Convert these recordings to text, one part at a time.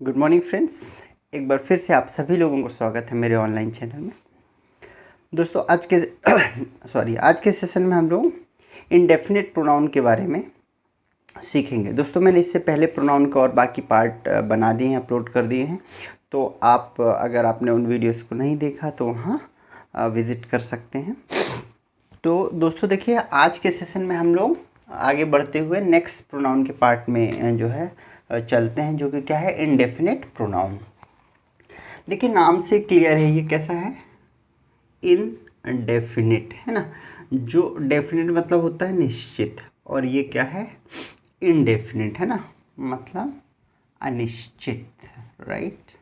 Good morning friends. एक बार फिर से आप सभी लोगों को स्वागत है मेरे ऑनलाइन चैनल में। दोस्तों आज के सेशन में हम लोग इंडेफिनिट प्रोनाउन के बारे में सीखेंगे। दोस्तों मैंने इससे पहले प्रोनाउन का और बाकी पार्ट बना दिए हैं, अपलोड कर दिए हैं, तो आप अगर आपने उन वीडियोस को नहीं देखा तो वहाँ विज़िट कर सकते हैं। तो दोस्तों देखिए, आज के सेशन में हम लोग आगे बढ़ते हुए नेक्स्ट प्रोनाउन के पार्ट में जो है चलते हैं, जो कि क्या है, इंडेफिनिट प्रोनाउन। देखिए नाम से क्लियर है ये कैसा है, इनडेफिनिट है ना। जो डेफिनिट मतलब होता है निश्चित, और ये क्या है, इनडेफिनिट है ना, मतलब अनिश्चित, राइट।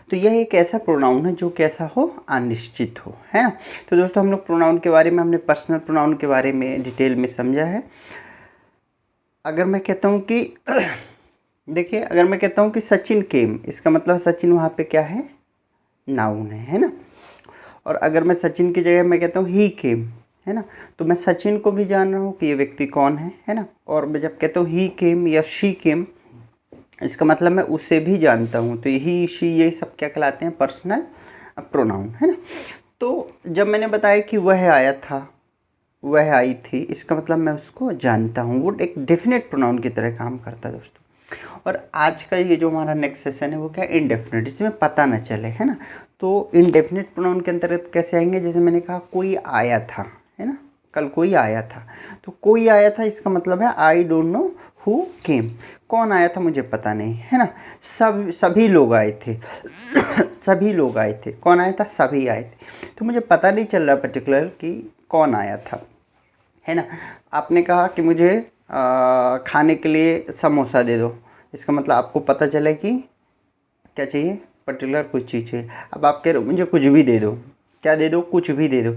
तो यह एक ऐसा प्रोनाउन है जो कैसा हो, अनिश्चित हो, है ना। तो दोस्तों हम लोग प्रोनाउन के बारे में, हमने पर्सनल प्रोनाउन के बारे में डिटेल में समझा है। अगर मैं कहता हूँ कि देखिए, अगर मैं कहता हूँ कि सचिन केम, इसका मतलब सचिन वहाँ पे क्या है, नाउन है ना। और अगर मैं सचिन की जगह मैं कहता हूँ ही केम, है ना, तो मैं सचिन को भी जान रहा हूँ कि ये व्यक्ति कौन है ना। और मैं जब कहता हूँ ही केम या शी केम, इसका मतलब मैं उसे भी जानता हूँ। तो ही शी ये सब क्या कहलाते हैं, पर्सनल प्रोनाउन, है ना। तो जब मैंने बताया कि वह आया था, वह आई थी, इसका मतलब मैं उसको जानता हूँ। वो एक डेफिनेट प्रोनाउन की तरह काम करता है दोस्तों। और आज का ये जो हमारा नेक्स्ट सेशन है वो क्या है, इनडेफिनेट, इसमें पता न चले, है ना। तो इनडेफिनेट प्रोनाउन के अंतर्गत कैसे आएंगे, जैसे मैंने कहा कोई आया था, है ना, कल कोई आया था। तो कोई आया था इसका मतलब है I don't know who came, कौन आया था मुझे पता नहीं, है ना। सभी लोग आए थे सभी लोग आए थे, कौन आया था, सभी आए थे। तो मुझे पता नहीं चल रहा पर्टिकुलर कि कौन आया था, है ना। आपने कहा कि मुझे खाने के लिए समोसा दे दो, इसका मतलब आपको पता चले कि क्या चाहिए, पर्टिकुलर कुछ चीज़ चाहिए। अब आप कह रहे हो मुझे कुछ भी दे दो, क्या दे दो, कुछ भी दे दो,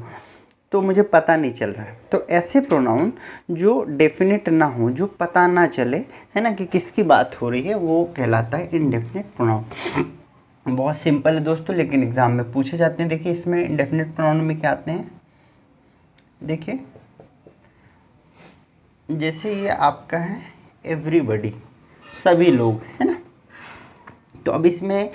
तो मुझे पता नहीं चल रहा है। तो ऐसे प्रोनाउन जो डेफिनेट ना हो, जो पता ना चले, है ना, कि किसकी बात हो रही है, वो कहलाता है इनडेफिनेट प्रोनाउन। बहुत सिंपल है दोस्तों, लेकिन एग्जाम में पूछे जाते हैं। देखिए इसमें इंडेफिनिट प्रोनाउन में क्या आते हैं, देखिए जैसे ये आपका है एवरीबडी, सभी लोग, है ना। तो अब इसमें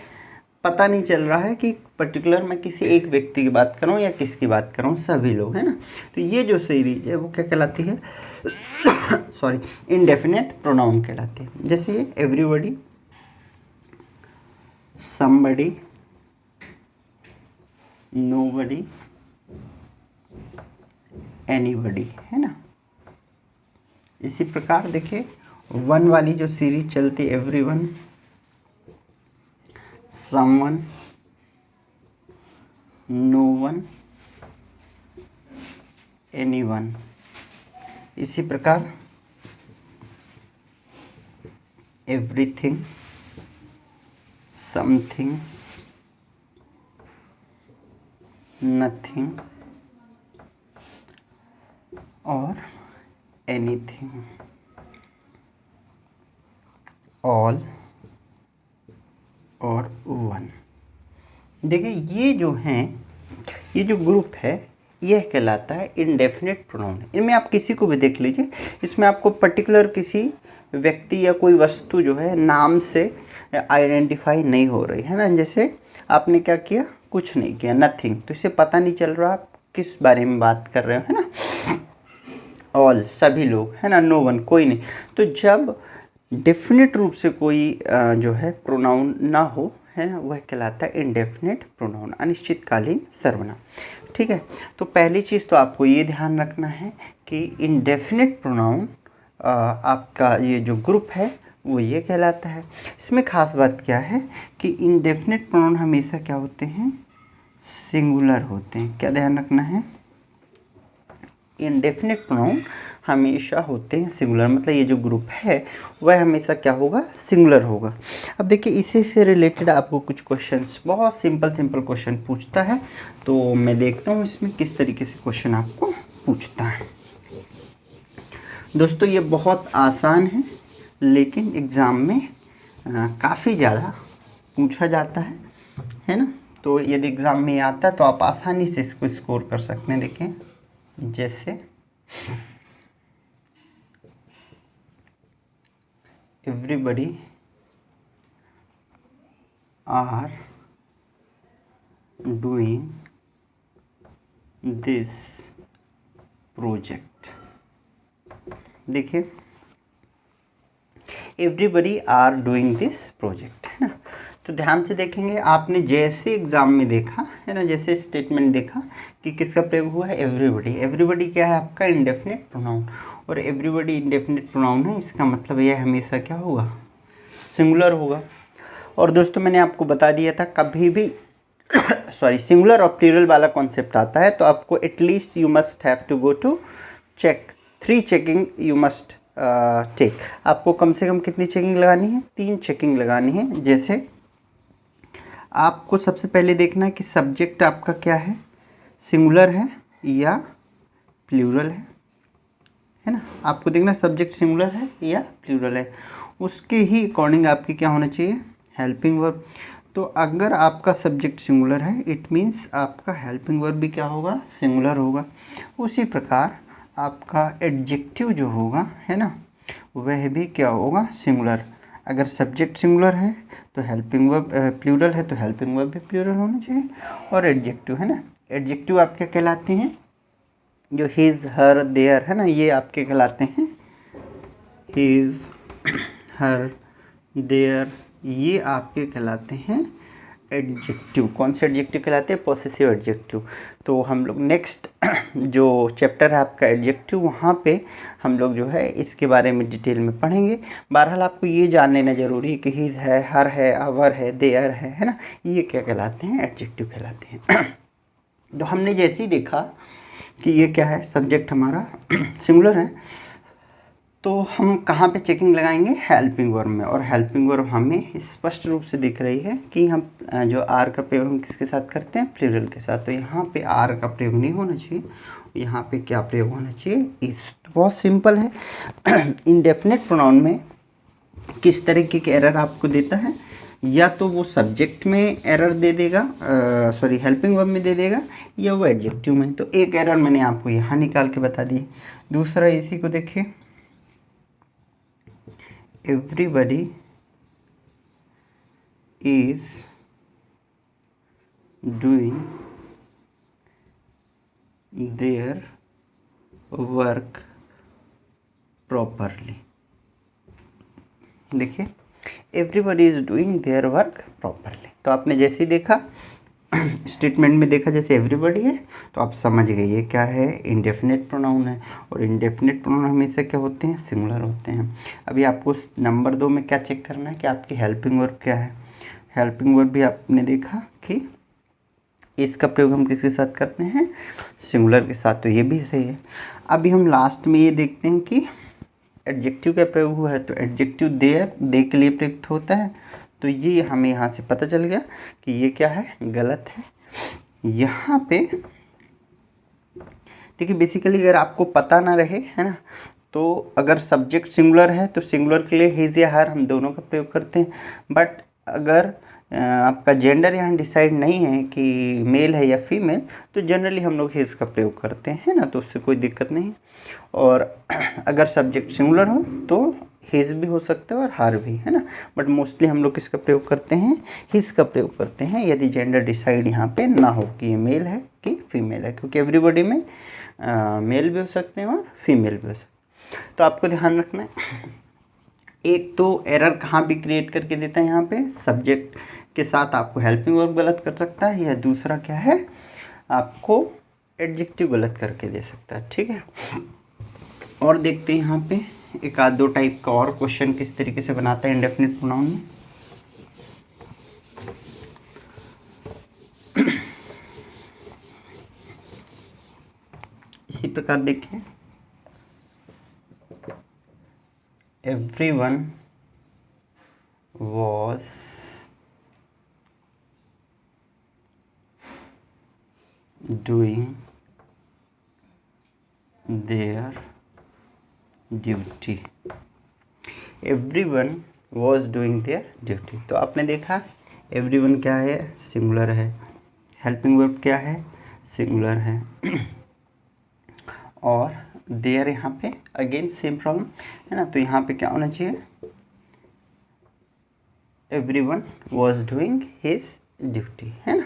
पता नहीं चल रहा है कि पर्टिकुलर मैं किसी एक व्यक्ति की बात कर रहा हूँ या किसकी बात कर रहा हूँ, सभी लोग, है ना। तो ये जो सीरीज है वो क्या कहलाती है सॉरी, इनडेफिनेट प्रोनाउन कहलाती है। जैसे ये एवरीबडी, समबडी, नोबडी, एनीबडी, है ना। इसी प्रकार देखिए वन वाली जो सीरीज चलती, everyone, someone, no one, anyone. इसी प्रकार एवरीथिंग, समथिंग, नथिंग और एनीथिंग, ऑल और वन। देखिए ये जो हैं, ये जो ग्रुप है, यह कहलाता है इनडेफिनेट प्रोनाउन। इनमें आप किसी को भी देख लीजिए, इसमें आपको पर्टिकुलर किसी व्यक्ति या कोई वस्तु जो है नाम से आइडेंटिफाई नहीं हो रही, है ना। जैसे आपने क्या किया, कुछ नहीं किया, नथिंग, तो इससे पता नहीं चल रहा आप किस बारे में बात कर रहे हो, है ना। ऑल, सभी लोग, है ना। नो वन, कोई नहीं। तो जब डेफिनेट रूप से कोई जो है प्रोनाउन ना हो, है ना, वह कहलाता है इनडेफिनेट प्रोनाउन, अनिश्चितकालीन सर्वनाम। ठीक है। तो पहली चीज़ तो आपको ये ध्यान रखना है कि इनडेफिनेट प्रोनाउन आपका ये जो ग्रुप है वो ये कहलाता है। इसमें खास बात क्या है कि इनडेफिनेट प्रोनाउन हमेशा क्या होते हैं, सिंगुलर होते हैं। क्या ध्यान रखना है, इनडेफिनेट प्रोनाउन हमेशा होते हैं सिंगुलर, मतलब ये जो ग्रुप है वह हमेशा क्या होगा, सिंगुलर होगा। अब देखिए इसी से रिलेटेड आपको कुछ क्वेश्चंस, बहुत सिंपल क्वेश्चन पूछता है। तो मैं देखता हूँ इसमें किस तरीके से क्वेश्चन आपको पूछता है। दोस्तों ये बहुत आसान है, लेकिन एग्ज़ाम में काफ़ी ज़्यादा पूछा जाता है ना। तो यदि एग्ज़ाम में आता है तो आप आसानी से इसको स्कोर कर सकते हैं। देखें जैसे everybody are doing this project. देखिए everybody are doing this project, है ना। तो ध्यान से देखेंगे, आपने जैसे एग्जाम में देखा है ना, जैसे स्टेटमेंट देखा कि किसका प्रयोग हुआ है, एवरीबडी। एवरीबडी क्या है आपका इंडेफिनिट प्रोनाउन, और एवरीबडी इंडेफिनिट प्रोनाउन है, इसका मतलब यह हमेशा क्या होगा, सिंगुलर होगा। और दोस्तों मैंने आपको बता दिया था कभी भी सॉरी सिंगुलर और प्लूरल वाला कॉन्सेप्ट आता है तो आपको at least you must have to go to check 3 checking you must take. आपको कम से कम कितनी चेकिंग लगानी है, 3 चेकिंग लगानी है। जैसे आपको सबसे पहले देखना है कि सब्जेक्ट आपका क्या है, सिंगुलर है या प्लूरल है ना। आपको देखना सब्जेक्ट सिंगुलर है या प्लूरल है, उसके ही अकॉर्डिंग आपकी क्या होना चाहिए, हेल्पिंग वर्ब। तो अगर आपका सब्जेक्ट सिंगुलर है इट मीन्स आपका हेल्पिंग वर्ब भी क्या होगा, सिंगुलर होगा। उसी प्रकार आपका एडजेक्टिव जो होगा है ना, वह भी क्या होगा, सिंगुलर। अगर सब्जेक्ट सिंगुलर है तो हेल्पिंग वर्ब प्लूरल है तो हेल्पिंग वर्ब भी प्लूरल होना चाहिए। और एडजेक्टिव है ना, एडजेक्टिव आपके कहलाते हैं जो हिज हर देयर है ना, ये आपके कहलाते हैं हिज हर देयर, ये आपके कहलाते हैं एडजेक्टिव। कौन से एडजेक्टिव कहलाते हैं, पॉसेसिव एडजेक्टिव। तो हम लोग नेक्स्ट जो चैप्टर है आपका एडजेक्टिव, वहाँ पे हम लोग जो है इसके बारे में डिटेल में पढ़ेंगे। बहरहाल आपको ये जान लेना जरूरी है कि हिज है, हर है, आवर है, देयर है ना, ये क्या कहलाते हैं, एडजेक्टिव कहलाते हैं। तो हमने जैसे ही देखा कि ये क्या है, सब्जेक्ट हमारा सिंगुलर है, तो हम कहाँ पे चेकिंग लगाएंगे, हेल्पिंग वर्ब में। और हेल्पिंग वर्ब हमें स्पष्ट रूप से दिख रही है कि हम जो आर का प्रयोग हम किसके साथ करते हैं, प्लूरल के साथ। तो यहाँ पे आर का प्रयोग नहीं होना चाहिए, यहाँ पे क्या प्रयोग होना चाहिए, इस। तो बहुत सिंपल है। इंडेफिनिट प्रोनाउन में किस तरीके के एरर आपको देता है, या तो वो सब्जेक्ट में एरर दे देगा, सॉरी हेल्पिंग वर्ब में दे देगा, या वो एडजेक्टिव में। तो एक एरर मैंने आपको यहाँ निकाल के बता दी। दूसरा इसी को देखिए, everybody is doing their work properly। देखिए everybody is doing their work properly। तो आपने जैसे ही देखा स्टेटमेंट में देखा जैसे एवरीबॉडी है तो आप समझ गए ये क्या है, इंडेफिनिट प्रोनाउन है। और इंडेफिनिट प्रोनाउन हमेशा क्या होते हैं, सिंगुलर होते हैं। अभी आपको नंबर 2 में क्या चेक करना है कि आपकी हेल्पिंग वर्ब क्या है। हेल्पिंग वर्ब भी आपने देखा कि इसका प्रयोग हम किसके साथ करते हैं, सिंगुलर के साथ, तो ये भी सही है। अभी हम लास्ट में ये देखते हैं कि एडजेक्टिव का प्रयोग हुआ है, तो एडजेक्टिव देयर, दे के लिए प्रयुक्त होता है। तो ये हमें यहाँ से पता चल गया कि ये क्या है, गलत है। यहाँ पे देखिए बेसिकली अगर आपको पता ना रहे है ना, तो अगर सब्जेक्ट सिंगुलर है तो सिंगुलर के लिए हिज या हर हम दोनों का प्रयोग करते हैं। बट अगर आपका जेंडर यहाँ डिसाइड नहीं है कि मेल है या फीमेल, तो जनरली हम लोग हिज का प्रयोग करते हैं ना, तो उससे कोई दिक्कत नहीं। और अगर सब्जेक्ट सिंगुलर हो तो हिज भी हो सकता है और हर भी, है ना। बट मोस्टली हम लोग किसका प्रयोग करते हैं, हिज का प्रयोग करते हैं, यदि जेंडर डिसाइड यहाँ पे ना हो कि ये मेल है कि फीमेल है, क्योंकि एवरीबॉडी में मेल भी हो सकते हैं और फीमेल भी हो सकते हैं। तो आपको ध्यान रखना है, एक तो एरर कहाँ भी क्रिएट करके देता है, यहाँ पे सब्जेक्ट के साथ आपको हेल्पिंग वर्ब गलत कर सकता है, या दूसरा क्या है आपको एडजेक्टिव गलत करके दे सकता है, ठीक है। और देखते हैं यहाँ पे एक आध 2 टाइप का और क्वेश्चन किस तरीके से बनाता है इंडेफिनिट प्रोनाउन में। इसी प्रकार देखिए, everyone was doing their duty। everyone was doing their duty। तो आपने देखा everyone क्या है, सिंगुलर है, हेल्पिंग वर्ब क्या है, सिंगुलर है, और देयर यहाँ पे अगेन सेम प्रॉब्लम है ना। तो यहाँ पे क्या होना चाहिए, everyone was doing his duty, है ना।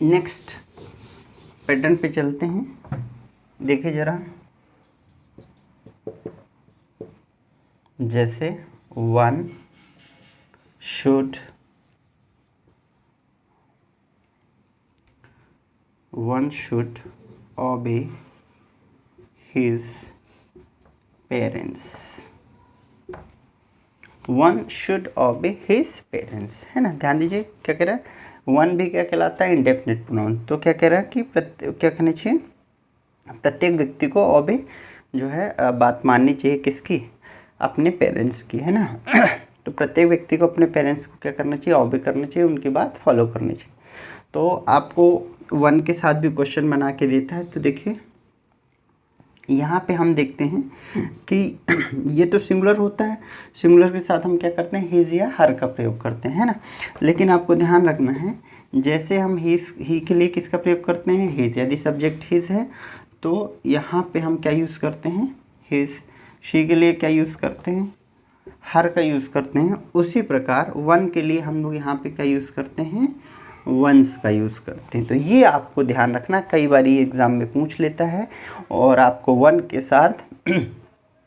नेक्स्ट पैटर्न पे चलते हैं, देखिए जरा, जैसे one should obey his parents, one should obey his parents, है ना। ध्यान दीजिए क्या कह रहा है, वन भी क्या कहलाता है, इंडेफिनिट प्रोनाउन। तो क्या कह रहा है कि क्या कहना चाहिए, प्रत्येक व्यक्ति को ओबे जो है बात माननी चाहिए, किसकी, अपने पेरेंट्स की, है ना। तो प्रत्येक व्यक्ति को अपने पेरेंट्स को क्या करना चाहिए, ओबे करना चाहिए, उनकी बात फॉलो करनी चाहिए। तो आपको वन के साथ भी क्वेश्चन बना के देता है। तो देखिए यहाँ पे हम देखते हैं कि ये तो सिंगुलर होता है, सिंगुलर के साथ हम क्या करते हैं, हिज या हर का प्रयोग करते हैं, है ना। लेकिन आपको ध्यान रखना है, जैसे हम ही के लिए किसका प्रयोग करते हैं, हिज, यदि सब्जेक्ट हिज है तो यहाँ पे हम क्या यूज़ करते हैं, हिज। शी के लिए क्या यूज़ करते हैं, हर का यूज़ करते हैं। उसी प्रकार वन के लिए हम लोग यहाँ पे क्या यूज़ करते हैं, वंस का यूज़ करते हैं। तो ये आपको ध्यान रखना, कई बार ये एग्ज़ाम में पूछ लेता है और आपको वन के साथ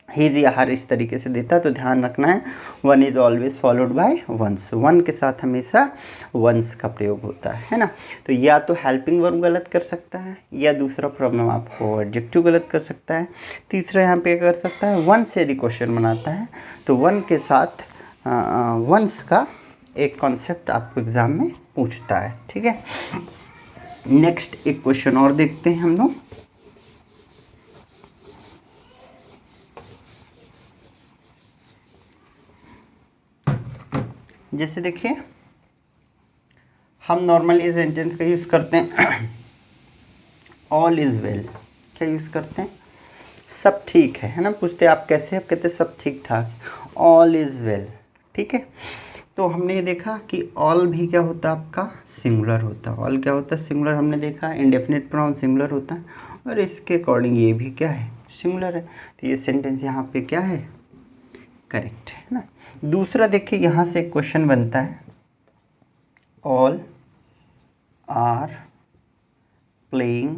हिज या हर इस तरीके से देता है। तो ध्यान रखना है, one is always followed by one's, one के साथ हमेशा वंस का प्रयोग होता है ना। तो या तो हेल्पिंग वर्ब गलत कर सकता है, या दूसरा प्रॉब्लम आपको एडजेक्टिव गलत कर सकता है। तीसरा यहाँ पे कर सकता है, वन से यदि क्वेश्चन बनाता है तो वन के साथ वंस का एक कॉन्सेप्ट आपको एग्ज़ाम में पूछता है, ठीक है। नेक्स्ट एक क्वेश्चन और देखते हैं हम लोग। जैसे देखिए हम नॉर्मली सेंटेंस का यूज़ करते हैं, ऑल इज़ वेल, क्या यूज़ करते हैं, सब ठीक है ना। पूछते आप कैसे, आप कहते सब ठीक ठाक, ऑल इज़ वेल, ठीक है। तो हमने ये देखा कि ऑल भी क्या होता है, आपका सिंगुलर होता है। ऑल क्या होता है, सिंगुलर, हमने देखा इंडेफिनिट प्रोनाउन सिंगुलर होता है, और इसके अकॉर्डिंग ये भी क्या है, सिंगुलर है। तो ये सेंटेंस यहाँ पे क्या है, करेक्ट है ना। दूसरा देखिए यहाँ से क्वेश्चन बनता है, ऑल आर प्लेइंग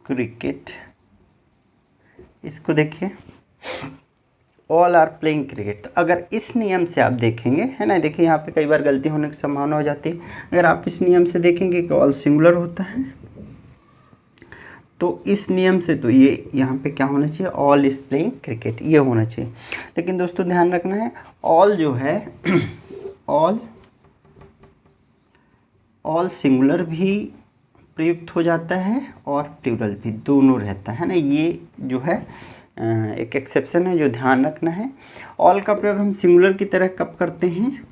क्रिकेट। इसको देखिए, ऑल आर प्लेइंग क्रिकेट। तो अगर इस नियम से आप देखेंगे, है ना, देखिए यहाँ पे कई बार गलती होने की संभावना हो जाती है। अगर आप इस नियम से देखेंगे कि ऑल सिंगुलर होता है, तो इस नियम से तो ये यहाँ पे क्या होना चाहिए, ऑल इज प्लेइंग क्रिकेट, ये होना चाहिए। लेकिन दोस्तों ध्यान रखना है, ऑल जो है ऑल सिंगुलर भी प्रयुक्त हो जाता है और प्लूरल भी, दोनों रहता है ना। ये जो है एक एक्सेप्शन है जो ध्यान रखना है। ऑल का प्रयोग हम सिंगुलर की तरह कब करते हैं,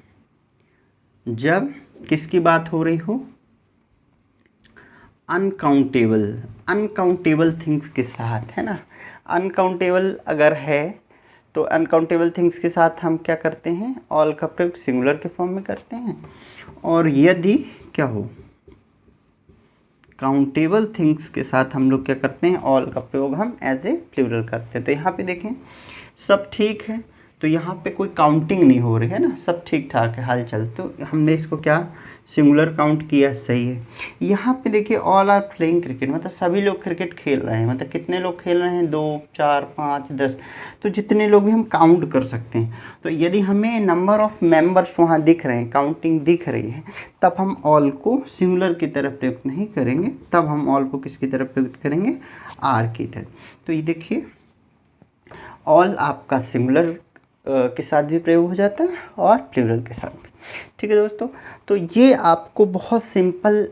जब किसकी बात हो रही हो, अनकाउंटेबल थिंग्स के साथ, है ना। अनकाउंटेबल अगर है तो अनकाउंटेबल थिंग्स के साथ हम क्या करते हैं, ऑल का प्रयोग सिंगुलर के फॉर्म में करते हैं। और यदि क्या हो, काउंटेबल थिंग्स के साथ हम लोग क्या करते हैं, ऑल का प्रयोग हम एज ए प्लूरल करते हैं। तो यहाँ पे देखें सब ठीक है, तो यहाँ पे कोई काउंटिंग नहीं हो रही है ना, सब ठीक ठाक है हालचाल। तो हमने इसको क्या सिंगुलर काउंट किया, सही है। यहाँ पे देखिए ऑल आर प्लेइंग क्रिकेट, मतलब सभी लोग क्रिकेट खेल रहे हैं। मतलब कितने लोग खेल रहे हैं, 2 4 5 10, तो जितने लोग भी हम काउंट कर सकते हैं। तो यदि हमें नंबर ऑफ मेंबर्स वहाँ दिख रहे हैं, काउंटिंग दिख रही है, तब हम ऑल को सिंगुलर की तरफ प्रयुक्त नहीं करेंगे, तब हम ऑल को किसकी तरफ प्रयुक्त करेंगे, आर की तरफ। तो ये देखिए ऑल आपका सिंगुलर के साथ भी प्रयोग हो जाता है और प्लूरल के साथ भी, ठीक है दोस्तों। तो ये आपको बहुत सिंपल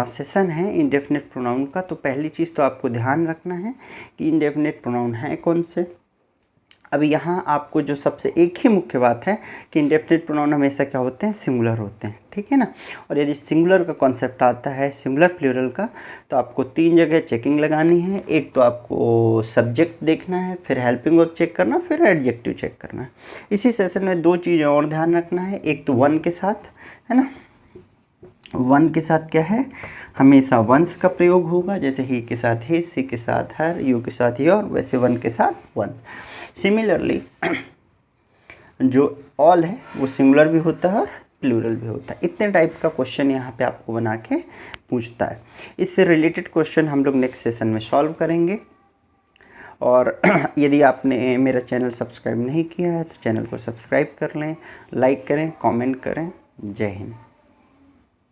सेशन है इंडेफिनिट प्रोनाउन का। तो पहली चीज़ तो आपको ध्यान रखना है कि इंडेफिनिट प्रोनाउन है कौन से। अब यहाँ आपको जो सबसे एक ही मुख्य बात है कि इंडेफिनिट प्रोनाउन हमेशा क्या होते हैं, सिंगुलर होते हैं, ठीक है ना। और यदि सिंगुलर का कॉन्सेप्ट आता है, सिंगुलर प्लूरल का, तो आपको 3 जगह चेकिंग लगानी है। एक तो आपको सब्जेक्ट देखना है, फिर हेल्पिंग वर्ब चेक करना, फिर एडजेक्टिव चेक करना है। इसी सेशन में 2 चीज़ें और ध्यान रखना है, एक तो वन के साथ, है ना, वन के साथ क्या है, हमेशा वंस का प्रयोग होगा, जैसे ही के साथ ही, सी के साथ हर, यू के साथ योर, वैसे वन के साथ वंस। सिमिलरली जो ऑल है वो सिंगुलर भी होता है और प्लूरल भी होता है। इतने टाइप का क्वेश्चन यहाँ पे आपको बना के पूछता है। इससे रिलेटेड क्वेश्चन हम लोग नेक्स्ट सेशन में सॉल्व करेंगे। और यदि आपने मेरा चैनल सब्सक्राइब नहीं किया है तो चैनल को सब्सक्राइब कर लें, लाइक करें, कमेंट करें। जय हिंद।